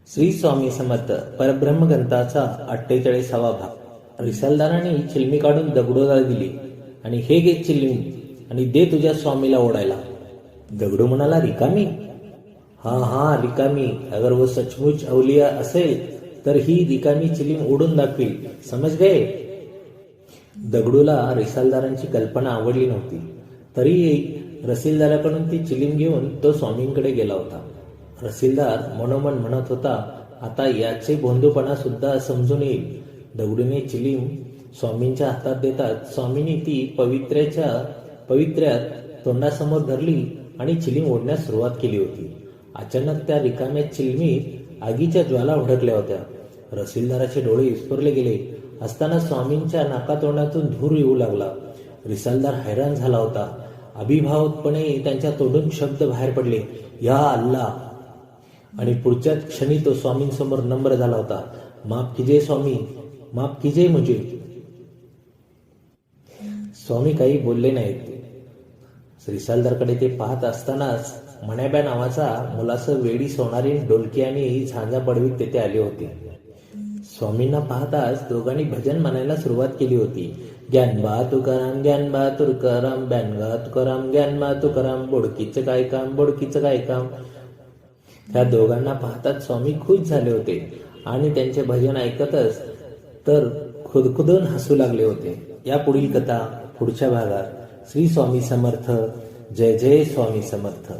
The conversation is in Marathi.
श्री स्वामी समर्थ परब्रह्मग्रंथाचा 48वा भाग। रिसालदाराने चिलमी काढून दगडूला दिली आणि हे घे चिलमी आणि दे तुझ्या स्वामीला ओढायला। दगडू म्हणाला, रिकामी? हा रिकामी। अगर वो सचमुच अवलिया असेल तर ही रिकामी चिलीम ओढून दाखवेल, समज गए? दगडूला रिसालदारांची कल्पना आवडली नव्हती, तरीही रसीलदाराकडून ती चिलीम घेऊन तो स्वामींकडे गेला होता। रसीलदार मनोमन म्हणत होता, आता याचे भोंदूपणा सुद्धा समजून येईल। दगडूने चिलीम स्वामींच्या हातात देतात स्वामींनी ती पवित्र्यात तोंडासमोर धरली आणि चिलीम ओढण्यास सुरुवात केली होती। अचानक त्या रिकाम्या चिलमीत आगीच्या ज्वाला भडकल्या होत्या। रसीलदाराचे डोळे विस्फारले गेले असताना स्वामींच्या नाकातोंडातून धूर येऊ लागला। रिसालदार हैराण झाला होता। अभिभावतपणे त्यांच्या तोंडून शब्द बाहेर पडले, या अल्लाह। आणि पुढच्याच क्षणी तो स्वामींसमोर नम्र झाला होता, माफ कीजिए स्वामी, माफ कीजिए मुझे। स्वामी काही बोलले नाहीत। रिसालदारकडे ते पाहत असतानाच मण्याब्या नावाचा मुलासं वेडी सोनारी डोलकी आणि झांजा पडवीत तेथे आले होते। स्वामींना पाहताच दोघांनी भजन म्हणायला सुरुवात केली होती। ज्ञानबा तुकाराम, ज्ञानबा तुकाराम, ब्यानगा तुकाराम, ज्ञानबा तुकाराम, बोडकीचं काय काम, बोडकीचं काय काम। त्या दोघांना पाहताच स्वामी खुश झाले होते आणि त्यांचे भजन ऐकतच तर खुदखुदून हसू लागले होते। या पुढील कथा पुढच्या भागात। श्री स्वामी समर्थ। जय जय स्वामी समर्थ।